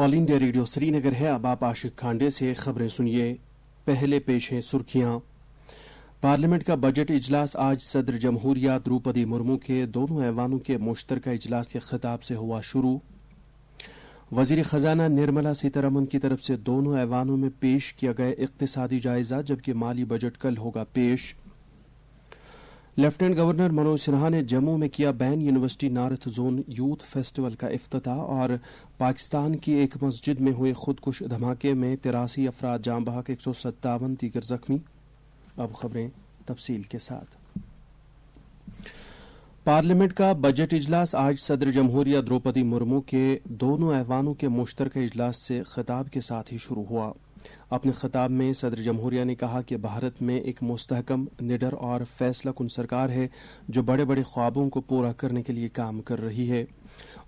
All India radio Srinagar है। अब आप आशिक खांडे से खबरें सुनिए। पहले पेश हैं सुर्खियां। पार्लियामेंट का बजट इजलास आज सदर जमहूरिया द्रौपदी मुर्मू के दोनों ऐवानों के मुश्तरका इजलास के खिताब से हुआ शुरू। वजीर खजाना निर्मला सीतारमन की तरफ से दोनों ऐवानों में पेश किया गया इक्तिसादी जायजा, जबकि माली बजट कल होगा पेश। लेफ्टिनेंट गवर्नर मनोज सिन्हा ने जम्मू में किया ban university north zone youth festival का इफ्तिताह। और पाकिस्तान की एक मस्जिद में हुए खुदकुश धमाके में 83 अफराद जाँ बहक, 157 दीगर जख्मी। अब खबरें तफसील के साथ। पार्लियामेंट का बजट इजलास आज सदर जमहूरिया द्रौपदी मुर्मू के दोनों ऐवानों के मुश्तरका इजलास से खिताब के साथ ही शुरू हुआ। अपने खिताब में सदर जमहूरिया ने कहा कि भारत में एक मुस्तहकम, निडर और फैसला कुन सरकार है जो बड़े बड़े ख्वाबों को पूरा करने के लिए काम कर रही है।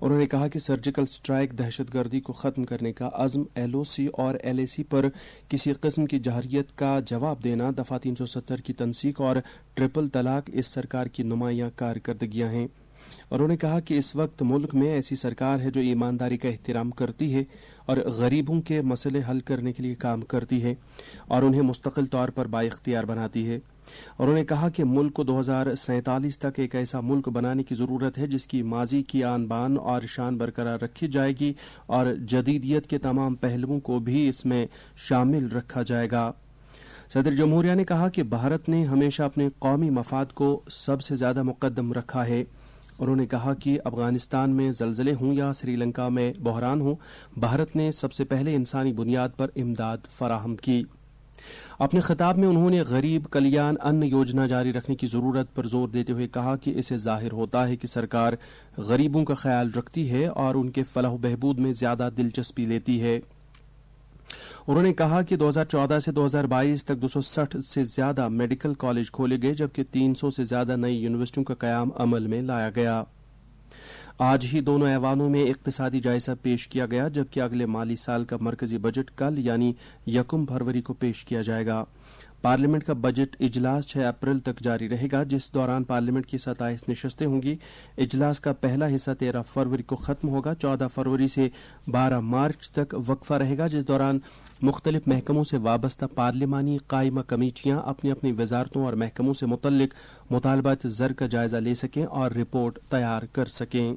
उन्होंने कहा कि सर्जिकल स्ट्राइक, दहशतगर्दी को ख़त्म करने का अज़्म, LOC और LAC पर किसी किस्म की जहरियत का जवाब देना, दफ़ा 370 की तनसीक और ट्रिपल तलाक इस सरकार की नुमायाँ कारकर्दगियाँ हैं। उन्होंने कहा कि इस वक्त मुल्क में ऐसी सरकार है जो ईमानदारी का एहतराम करती है और गरीबों के मसले हल करने के लिए काम करती है और उन्हें मुस्तकिल तौर पर बाइख्तियार बनाती है। उन्होंने कहा कि मुल्क को 2047 तक एक ऐसा मुल्क बनाने की ज़रूरत है जिसकी माजी की आन बान और शान बरकरार रखी जाएगी और जदीदियत के तमाम पहलुओं को भी इसमें शामिल रखा जाएगा। सदर जमहूरिया ने कहा कि भारत ने हमेशा अपने कौमी मफाद को सबसे ज़्यादा मुकद्दम रखा है। उन्होंने कहा कि अफगानिस्तान में ज़लज़ले हों या श्रीलंका में बहरान हो, भारत ने सबसे पहले इंसानी बुनियाद पर इमदाद फराहम की। अपने खिताब में उन्होंने गरीब कल्याण अन्न योजना जारी रखने की ज़रूरत पर जोर देते हुए कहा कि इससे जाहिर होता है कि सरकार गरीबों का ख्याल रखती है और उनके फलाह बहबूद में ज़्यादा दिलचस्पी लेती है। उन्होंने कहा कि 2014 से 2022 तक 260 से ज्यादा मेडिकल कॉलेज खोले गए, जबकि 300 से ज्यादा नई यूनिवर्सिटियों का कयाम अमल में लाया गया। आज ही दोनों ऐवानों में इक्तिसादी जायजा पेश किया गया, जबकि अगले माली साल का मरकजी बजट कल यानी 1 फरवरी को पेश किया जाएगा। पार्लियामेंट का बजट इजलास 6 अप्रैल तक जारी रहेगा, जिस दौरान पार्लियामेंट की 27 नशस्तें होंगी। इजलास का पहला हिस्सा 13 फरवरी को खत्म होगा। 14 फरवरी से 12 मार्च तक वक्फा रहेगा, जिस दौरान मुख्तलिफ महकमों से वाबस्ता पार्लिमानी कायमा कमेटियां अपनी अपनी वजारतों और महकमों से मुतल्लिक मुतालबात ज़र का जायजा ले सकें और रिपोर्ट तैयार कर सकें।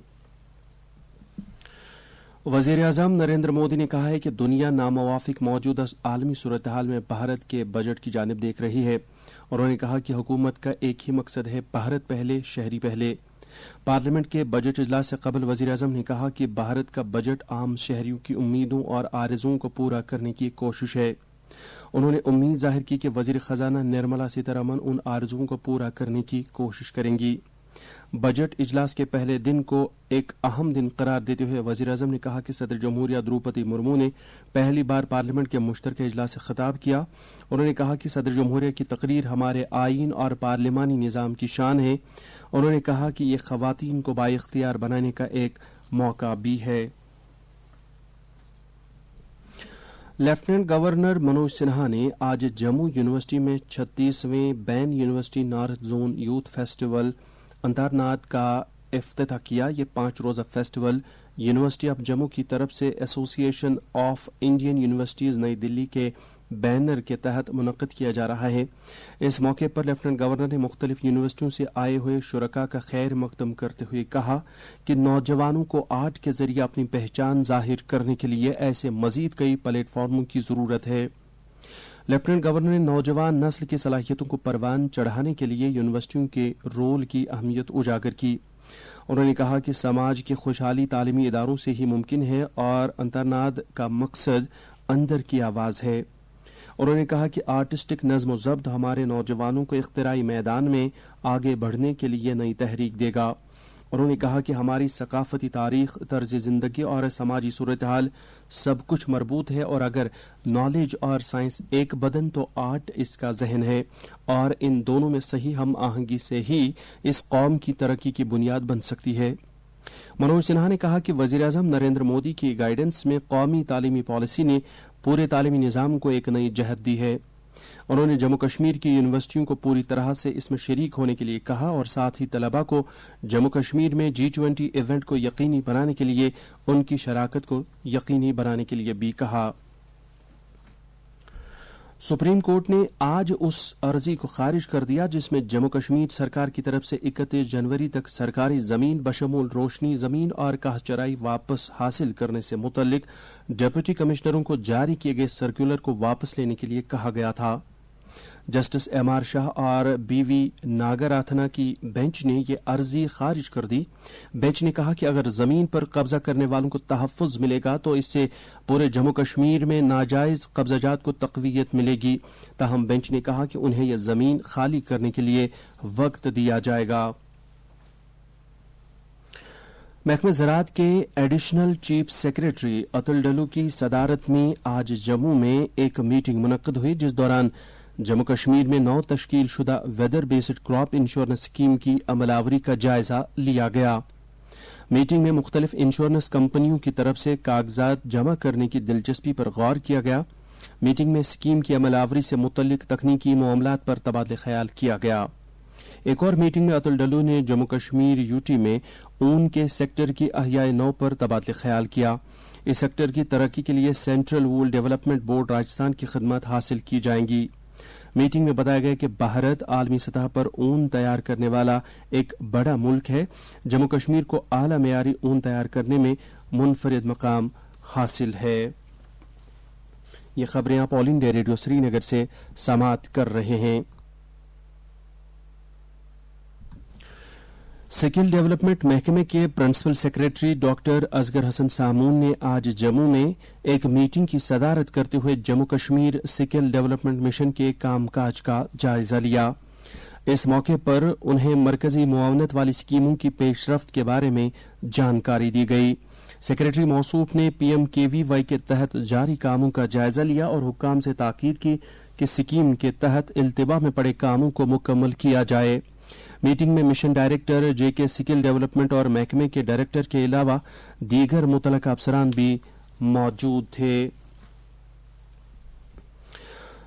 वज़ीर आज़म नरेंद्र मोदी ने कहा है कि दुनिया नामवाफिक मौजूदा आलमी सूरत हाल में भारत के बजट की जानिब देख रही है। उन्होंने कहा कि हुकूमत का एक ही मकसद है, भारत पहले, शहरी पहले। पार्लियामेंट के बजट इजलास से कबल वज़ीर आज़म ने कहा कि भारत का बजट आम शहरियों की उम्मीदों और आरज़ुओं को पूरा करने की कोशिश है। उन्होंने उम्मीद जाहिर की कि वज़ीर ख़जाना निर्मला सीतारमन उन आरज़ुओं को पूरा करने की कोशिश करेंगी। बजट इजलास के पहले दिन को एक अहम दिन करार देते हुए वज़ीर आज़म ने कहा कि सदर जमहूरिया द्रौपदी मुर्मू ने पहली बार पार्लियामेंट के मुश्तरका इजलास से खिताब किया। उन्होंने कहा कि सदर जमहूरिया की तकरीर हमारे आईन और पार्लिमानी निज़ाम की शान है। उन्होंने कहा कि ये ख़वातीन को बाइख्तियार बनाने का एक मौका भी है। लेफ्टिनेंट गवर्नर मनोज सिन्हा ने आज जम्मू यूनिवर्सिटी में 36वें बैन university north zone youth festival Antarnaad का इफ्तिताह किया। ये 5 रोज़ा फेस्टिवल यूनिवर्सिटी ऑफ जम्मू की तरफ से एसोसिएशन ऑफ इंडियन यूनिवर्सिटीज़ नई दिल्ली के बैनर के तहत मुनक़्क़िद किया जा रहा है। इस मौके पर लेफ्टिनेंट गवर्नर ने मुख्तलिफ यूनिवर्सिटियों से आए हुए शुरका का खैर मकदम करते हुए कहा कि नौजवानों को आर्ट के जरिए अपनी पहचान जाहिर करने के लिए ऐसे मजीद कई प्लेटफॉर्मों की ज़रूरत है। लेफ्टिनेंट गवर्नर ने नौजवान नस्ल की सलाहियतों को परवान चढ़ाने के लिए यूनिवर्सिटियों के रोल की अहमियत उजागर की। उन्होंने कहा कि समाज की खुशहाली तालीमी इदारों से ही मुमकिन है और अंतरनाद का मकसद अंदर की आवाज़ है। उन्होंने कहा कि आर्टिस्टिक नज़्म व ज़ब्त हमारे नौजवानों को इख्तिराई मैदान में आगे बढ़ने के लिए नई तहरीक देगा। उन्होंने कहा कि हमारी सकाफती तारीख, तर्ज ज़िंदगी और समाजी सूरत हाल सब कुछ मरबूत है और अगर नॉलेज और साइंस एक बदन तो आर्ट इसका जहन है और इन दोनों में सही हम आहंगी से ही इस कौम की तरक्की की बुनियाद बन सकती है। मनोज सिन्हा ने कहा कि वज़ीर आज़म नरेंद्र मोदी की गाइडेंस में कौमी तालीमी पॉलिसी ने पूरे तालीमी निज़ाम को एक नई जहत दी है। انہوں نے جموں کشمیر کی یونیورسٹیوں کو پوری طرح سے اس میں شریک ہونے کے لیے کہا اور ساتھ ہی طلباء کو جموں کشمیر میں G20 ایونٹ کو یقینی بنانے کے لیے ان کی شراکت کو یقینی بنانے کے لیے بھی کہا۔ سپریم کورٹ نے آج اس عرضی کو خارج کر دیا جس میں جموں کشمیر سرکار کی طرف سے 31 جنوری تک سرکاری زمین بشمول روشنی زمین اور کاہ چرائی واپس حاصل کرنے سے متعلق ڈپٹی کمشنروں کو جاری کیے گئے سرکولر کو واپس لینے کے لیے کہا گیا تھا۔ Justice M.R. شاہ اور B.V. ناگراتھنا کی بینچ نے یہ عرضی خارج کر دی۔ بینچ نے کہا کہ اگر زمین پر قبضہ کرنے والوں کو تحفظ ملے گا تو اس سے پورے جموں کشمیر میں ناجائز قبضہ جات کو تقویت ملے گی، تاہم بینچ نے کہا کہ انہیں یہ زمین خالی کرنے کے لیے وقت دیا جائے گا۔ محکمہ زراعت کے ایڈیشنل چیف سیکریٹری اتل ڈلو کی صدارت میں آج جموں میں ایک میٹنگ منعقد ہوئی جس دوران جموں کشمیر میں نو تشکیل شدہ weather based crop insurance scheme کی عمل آوری کا جائزہ لیا گیا۔ میٹنگ میں مختلف انشورنس کمپنیوں کی طرف سے کاغذات جمع کرنے کی دلچسپی پر غور کیا گیا۔ میٹنگ میں اسکیم کی عمل آوری سے متعلق تکنیکی معاملات پر تبادلہ خیال کیا گیا۔ ایک اور میٹنگ میں اتل ڈلو نے جموں کشمیر یوٹی میں اون کے سیکٹر کی احیاء نو پر تبادلہ خیال کیا۔ اس سیکٹر کی ترقی کے لیے سینٹرل وول ڈیولپمنٹ بورڈ راجستھان کی خدمات حاصل کی جائیں گی۔ میٹنگ میں بتایا گیا کہ بھارت عالمی سطح پر اون تیار کرنے والا ایک بڑا ملک ہے۔ جموں کشمیر کو اعلی معیاری اون تیار کرنے میں منفرد مقام حاصل ہے۔ یہ خبریں آپ آل انڈیا ریڈیو سری نگر سے سماعت کر رہے ہیں۔ سکل ڈیولپمنٹ محکمے کے پرنسپل سیکریٹری ڈاکٹر اصغر حسن سامون نے آج جموں میں ایک میٹنگ کی صدارت کرتے ہوئے Jammu Kashmir skill development mission کے کام کاج کا جائزہ لیا۔ اس موقع پر انہیں مرکزی معاونت والی اسکیموں کی پیش رفت کے بارے میں جانکاری دی گئی۔ سیکریٹری موصوف نے PMKVY کے تحت جاری کاموں کا جائزہ لیا اور حکام سے تاکید کی کہ اسکیم کے تحت التوا میں پڑے کاموں کو مکمل کیا جائے۔ میٹنگ میں mission director JK skill development اور محکمے کے ڈائریکٹر کے علاوہ دیگر متعلقہ افسران بھی موجود تھے۔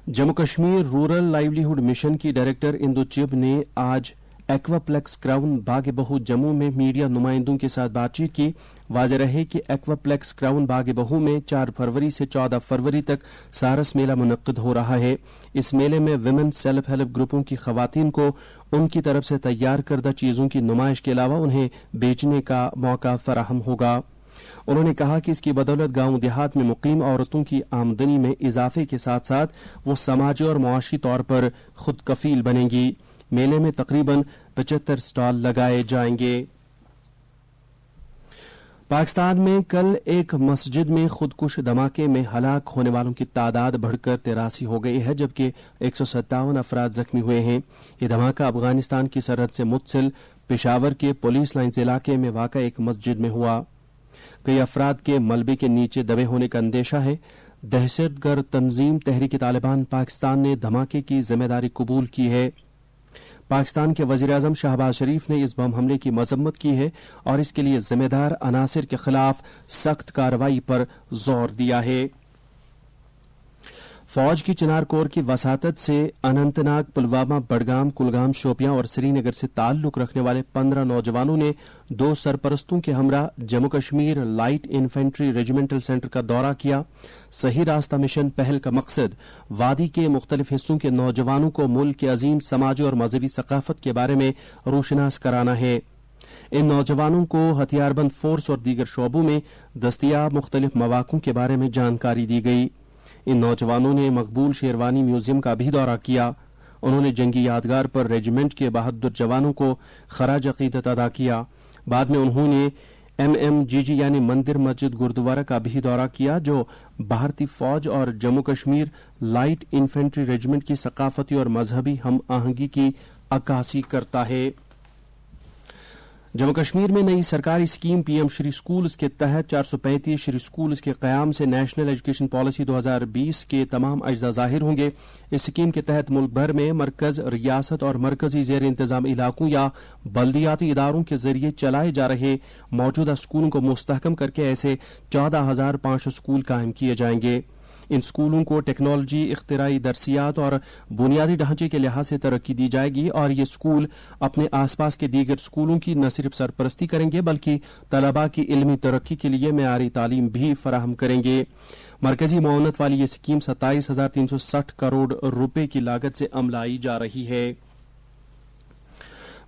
Jammu Kashmir rural livelihood mission کی ڈائریکٹر اندو چب نے آج ایکوا پلیکس کراؤن باغ بہو جموں میں میڈیا نمائندوں کے ساتھ بات چیت کی۔ واضح رہے کہ ایکوا پلیکس کراؤن باغ بہو میں 4 فروری سے 14 فروری تک سارس میلہ منعقد ہو رہا ہے۔ اس میلے میں ویمن سیلف ہیلپ گروپوں کی خواتین کو ان کی طرف سے تیار کردہ چیزوں کی نمائش کے علاوہ انہیں بیچنے کا موقع فراہم ہوگا۔ انہوں نے کہا کہ اس کی بدولت گاؤں دیہات میں مقیم عورتوں کی آمدنی میں اضافے کے ساتھ ساتھ وہ سماجی اور معاشی طور پر خود کفیل بنیں گی۔ میلے میں تقریباً 75 سٹال لگائے جائیں گے۔ پاکستان میں کل ایک مسجد میں خودکش دھماکے میں ہلاک ہونے والوں کی تعداد بڑھ کر 83 ہو گئی ہے جبکہ 157 افراد زخمی ہوئے ہیں۔ یہ دھماکہ افغانستان کی سرحد سے متصل پشاور کے پولیس لائنز علاقے میں واقع ایک مسجد میں ہوا۔ کئی افراد کے ملبے کے نیچے دبے ہونے کا اندیشہ ہے۔ دہشت گرد تنظیم تحریک طالبان پاکستان نے دھماکے کی ذمہ داری قبول کی ہے۔ پاکستان کے وزیر اعظم شہباز شریف نے اس بم حملے کی مذمت کی ہے اور اس کے لیے ذمہ دار عناصر کے خلاف سخت کارروائی پر زور دیا ہے۔ فوج کی چنار کور کی وساطت سے اننت ناگ، پلوامہ، بڈگام، کلگام، شوپیاں اور سری نگر سے تعلق رکھنے والے 15 نوجوانوں نے 2 سرپرستوں کے ہمراہ Jammu Kashmir light infantry regimental centre کا دورہ کیا۔ صحیح راستہ مشن پہل کا مقصد وادی کے مختلف حصوں کے نوجوانوں کو ملک کے عظیم سماجی اور مذہبی ثقافت کے بارے میں روشناس کرانا ہے۔ ان نوجوانوں کو ہتھیار بند فورس اور دیگر شعبوں میں دستیاب مختلف مواقع کے بارے میں جانکاری دی گئی۔ ان نوجوانوں نے مقبول شیروانی میوزیم کا بھی دورہ کیا۔ انہوں نے جنگی یادگار پر ریجیمنٹ کے بہادر جوانوں کو خراج عقیدت ادا کیا۔ بعد میں انہوں نے MMGG یعنی مندر مسجد گردوارہ کا بھی دورہ کیا جو بھارتی فوج اور Jammu Kashmir light infantry regiment کی ثقافتی اور مذہبی ہم آہنگی کی عکاسی کرتا ہے۔ جموں کشمیر میں نئی سرکاری اسکیم PM شری اسکولز کے تحت 435 شری اسکولز کے قیام سے نیشنل ایجوکیشن پالیسی 2020 کے تمام اجزاء ظاہر ہوں گے۔ اس اسکیم کے تحت ملک بھر میں مرکز، ریاست اور مرکزی زیر انتظام علاقوں یا بلدیاتی اداروں کے ذریعے چلائے جا رہے موجودہ اسکولوں کو مستحکم کر کے ایسے 14,500 اسکول قائم کیے جائیں گے۔ इन स्कूलों को टेक्नोलॉजी, इख्तिराई दरसियात और बुनियादी ढांचे के लिहाज से तरक्की दी जाएगी और ये स्कूल अपने आसपास के दीगर स्कूलों की न सिर्फ सरपरस्ती करेंगे बल्कि तलबा की इल्मी तरक्की के लिए मेयारी तालीम भी फराहम करेंगे। मरकजी मुआवनत वाली ये स्कीम 27,360 करोड़ रुपए की लागत से अमलाई जा रही है।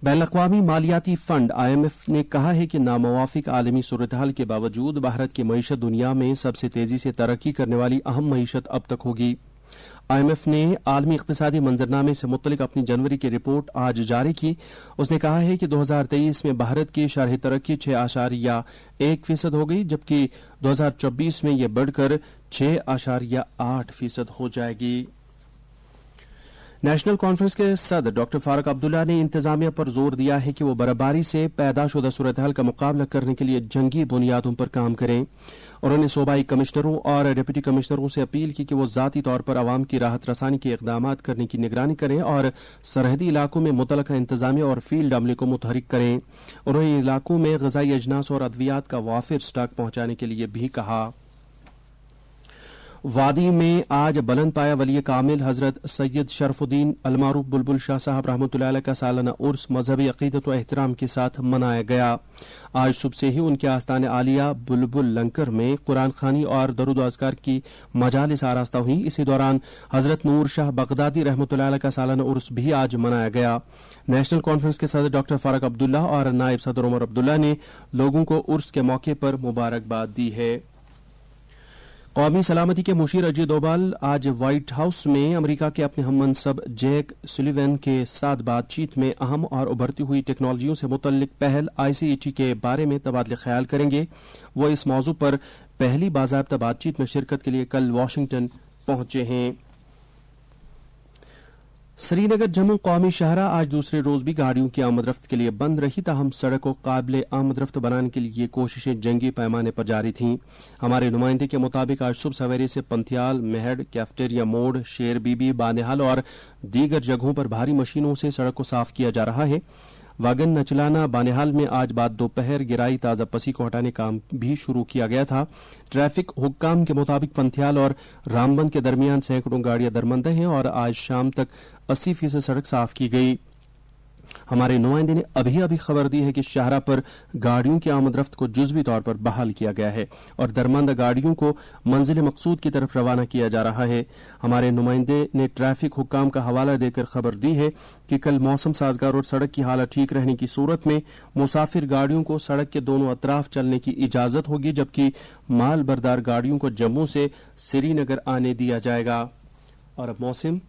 बैनुल-अक़वामी मालियाती फंड IMF ने कहा है कि नामुवाफिक आलमी सूरत-हाल के बावजूद भारत की मईशत दुनिया में सबसे तेजी से तरक्की करने वाली अहम मईशत अब तक होगी। IMF ने आलमी इक़्तिसादी मंजरनामे से मुतल्लिक अपनी जनवरी की रिपोर्ट आज जारी की। उसने कहा है कि 2023 में भारत की शरह तरक्की 6.1% हो गई, जबकि 2024 में यह बढ़कर 6.8% हो जाएगी। नेशनल कॉन्फ्रेंस के सदर डॉक्टर फारूक अब्दुल्ला ने इंतजामिया पर जोर दिया है कि वो बर्फबारी से पैदा शुदा सूरत-हाल का मुकाबला करने के लिए जंगी बुनियादों पर काम करें। उन्होंने सूबाई कमिश्नरों और डिप्टी कमिश्नरों से अपील की कि वो ज़ाती तौर पर आवाम की राहत रसानी के इक़दामात करने की निगरानी करें और सरहदी इलाकों में मुतलका इंतजामिया और फील्ड अमले को मुतहरिक करें। उन्होंने इलाकों में ग़िज़ाई अजनास और अद्वियात का वाफिर स्टॉक पहुंचाने के लिए भी कहा। वादी में आज बुलंद पाया वली कामिल हजरत सैयद शरफुद्दीन अलमारूफ बुलबुल शाह साहब रहमतुल्लाह अलैह का सालाना उर्स मजहबी अकीदत व एहतराम के साथ मनाया गया। आज सुबह से ही उनके आस्तान आलिया बुलबुल लंकर में कुरान खानी और दरूद अज़कार की मजालिस आरास्ता हुई। इसी दौरान हजरत नूर शाह बगदादी रहमतुल्लाह अलैह का सालाना उर्स भी आज मनाया गया। नेशनल कॉन्फ्रेंस के सदर डॉक्टर फारूक अब्दुल्ला और नायब सदर उमर अब्दुल्ला ने लोगों को उर्स के मौके पर मुबारकबाद दी है। कौमी सलामती के मुशीर अजीत डोभाल आज व्हाइट हाउस में अमेरिका के अपने हम मनसब जैक सुलिवन के साथ बातचीत में अहम और उभरती हुई टेक्नोलॉजियों से मुतल्लिक पहल ICET के बारे में तबादले ख्याल करेंगे। वो इस मौजू पर पहली बाज़ाब्ता बातचीत में शिरकत के लिए कल वाशिंगटन पहुंचे हैं। श्रीनगर जम्मू कौमी शाहरा आज दूसरे रोज भी गाड़ियों की आमदरफ्त के लिए बंद रही, ताहम सड़क को काबिल आमदरफ्त बनाने के लिए कोशिशें जंगी पैमाने पर जारी थीं। हमारे नुमाइंदे के मुताबिक आज सुबह सवेरे से पंथियाल, मेहड, कैफेटेरिया मोड़, शेर बीबी, बानेहाल और दीगर जगहों पर भारी मशीनों से सड़क को साफ किया जा रहा है। वागन नचलाना बानेहाल में आज बाद दोपहर गिराई ताज़ा पसी को हटाने काम भी शुरू किया गया था। ट्रैफिक हुक्काम के मुताबिक पंथियाल और रामबंद के दरमियान सैकड़ों गाड़ियां दरमंद हैं और आज शाम तक 80% सड़क साफ की गई। हमारे नुमाइंदे ने अभी खबर दी है कि शाहरा पर गाड़ियों की आमदरफ्त को जुज़वी तौर पर बहाल किया गया है और दरमंद गाड़ियों को मंजिल मकसूद की तरफ रवाना किया जा रहा है। हमारे नुमाइंदे ने ट्रैफिक हुक्काम का हवाला देकर खबर दी है कि कल मौसम साजगार और सड़क की हालत ठीक रहने की सूरत में मुसाफिर गाड़ियों को सड़क के दोनों अतराफ चलने की इजाजत होगी, जबकि माल बरदार गाड़ियों को जम्मू से श्रीनगर आने दिया जाएगा। और अब मौसम।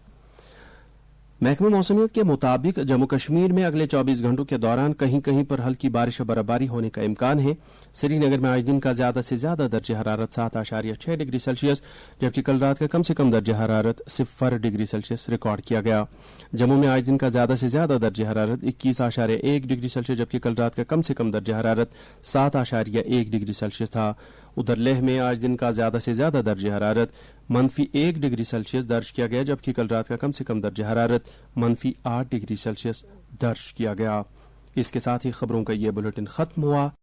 महकमा मौसमियत के मुताबिक जम्मू कश्मीर में अगले 24 घंटों के दौरान कहीं कहीं पर हल्की बारिश और बर्फबारी होने का इम्कान है। श्रीनगर में आज दिन का ज्यादा से ज्यादा दर्जा हरारत 7.6 डिग्री सेल्सियस, जबकि कल रात का कम से कम दर्जा हरारत 0 डिग्री सेल्सियस रिकॉर्ड किया गया। जम्मू में आज दिन का ज्यादा से ज्यादा दर्जा हरारत 21.1 डिग्री सेल्सियस, जबकि कल रात का कम से कम दर्जा हरारत 7.1 डिग्री सेल्सियस था। उधर लेह में आज दिन का ज्यादा से ज्यादा दर्जा हरारत -1 डिग्री सेल्सियस दर्ज किया गया, जबकि कल रात का कम से कम दर्जा हरारत -8 डिग्री सेल्सियस दर्ज किया गया। इसके साथ ही खबरों का ये बुलेटिन खत्म हुआ।